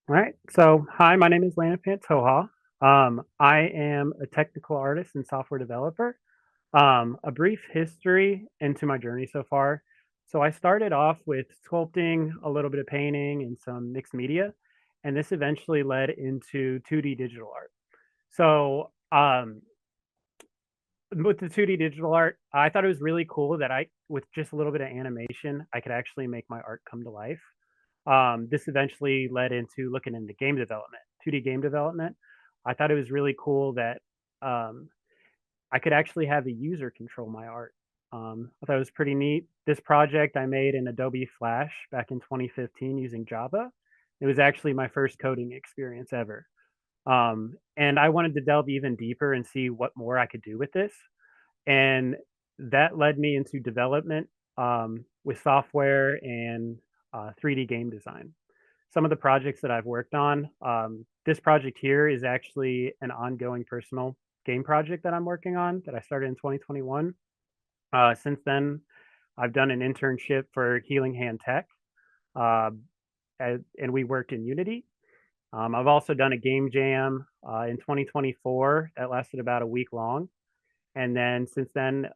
All right. So, hi, my name is Landon Pantoja. I am a technical artist and software developer. A brief history into my journey so far. So, I started off with sculpting, a little bit of painting, and some mixed media, and this eventually led into 2D digital art. So, with the 2D digital art, I thought it was really cool that with just a little bit of animation, I could actually make my art come to life. This eventually led into looking into game development, 2D game development. I thought it was really cool that um, I could actually have the user control my art. I thought it was pretty neat. This project I made in Adobe Flash back in 2015 using Java. It was actually my first coding experience ever. And I wanted to delve even deeper and see what more I could do with this. And that led me into development with software and 3D game design. Some of the projects that I've worked on, this project here is actually an ongoing personal game project that I'm working on that I started in 2021. Since then, I've done an internship for Healing Hand Tech, uh, and we worked in Unity. I've also done a game jam in 2024 that lasted about a week long. And then since then,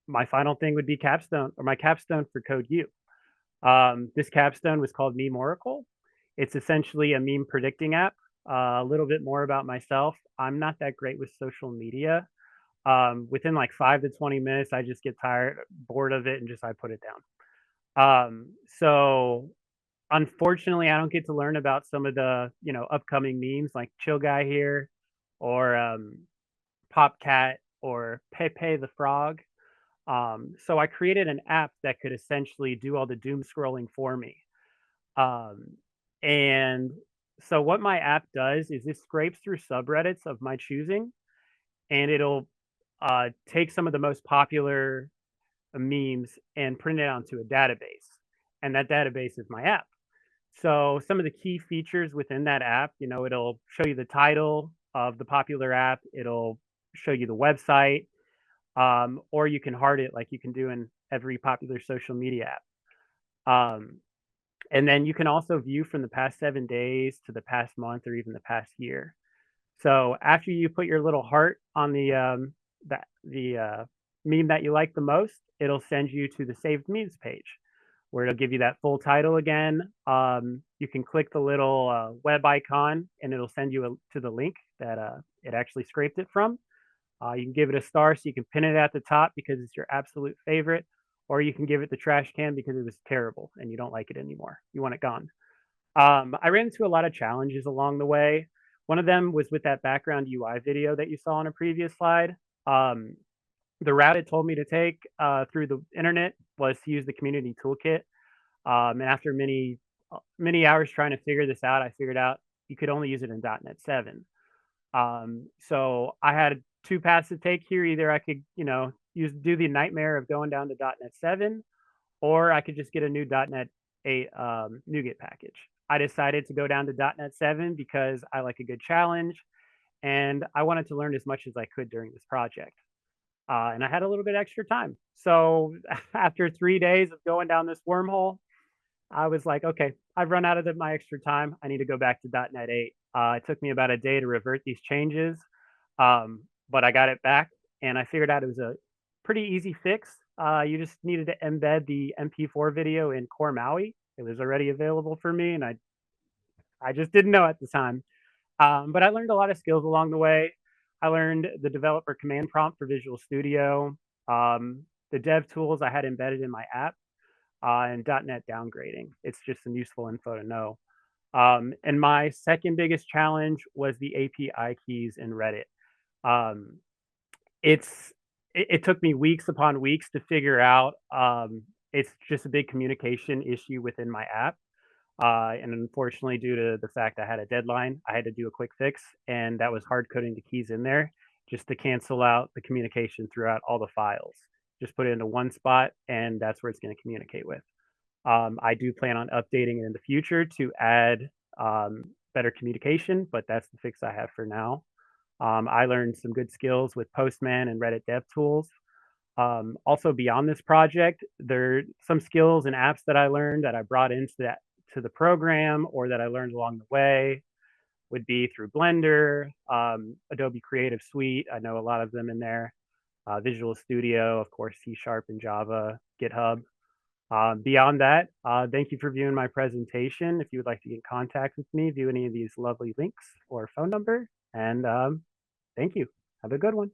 my final thing would be capstone or my capstone for Code U. This capstone was called Meme Oracle. It's essentially a meme predicting app. A little bit more about myself. I'm not that great with social media. Within like 5 to 20 minutes, I just get tired, bored of it, and just I put it down. So unfortunately, I don't get to learn about some of the upcoming memes like Chill Guy here, or Popcat, or Pepe the Frog. So I created an app that could essentially do all the doom scrolling for me. Um, and so what my app does is it scrapes through subreddits of my choosing, and it'll take some of the most popular memes and print it onto a database. And that database is my app. So some of the key features within that app, it'll show you the title of the popular app. It'll show you the website, or you can heart it like you can do in every popular social media app. And then you can also view from the past 7 days to the past month or even the past year. So after you put your little heart on the meme that you like the most, it'll send you to the saved memes page where it'll give you that full title again. You can click the little web icon and it'll send you to the link that it actually scraped it from. You can give it a star so you can pin it at the top because it's your absolute favorite, or you can give it the trash can because it was terrible and you don't like it anymore. You want it gone. I ran into a lot of challenges along the way. One of them was with that background UI video that you saw on a previous slide. Um, the route it told me to take through the internet was to use the community toolkit. And after many hours trying to figure this out, I figured out you could only use it in .NET 7. So I had two paths to take here. Either I could, do the nightmare of going down to .NET 7, or I could just get a new .NET 8 NuGet package. I decided to go down to .NET 7 because I like a good challenge, and I wanted to learn as much as I could during this project. And I had a little bit extra time. So after 3 days of going down this wormhole, I was like, okay, I've run out of my extra time. I need to go back to .NET 8. It took me about a day to revert these changes, but I got it back, and I figured out it was a pretty easy fix. You just needed to embed the MP4 video in Core Maui. It was already available for me, and I just didn't know at the time. But I learned a lot of skills along the way. I learned the developer command prompt for Visual Studio, the dev tools I had embedded in my app, and .NET downgrading. It's just some useful info to know. And my second biggest challenge was the API keys in Reddit. Um, it's it took me weeks upon weeks to figure out. It's just a big communication issue within my app. And unfortunately, due to the fact I had a deadline, I had to do a quick fix, and that was hard coding the keys in there just to cancel out the communication throughout all the files. Just put it into one spot, and that's where it's going to communicate with. I do plan on updating it in the future to add better communication, but that's the fix I have for now. I learned some good skills with Postman and Reddit dev tools. Also, beyond this project, there are some skills and apps that I learned that I brought into to the program or that I learned along the way would be through Blender, Adobe Creative Suite. I know a lot of them in there. Visual Studio, of course, C Sharp and Java, GitHub. Beyond that, thank you for viewing my presentation. If you would like to get in contact with me, view any of these lovely links or phone number. And thank you. Have a good one.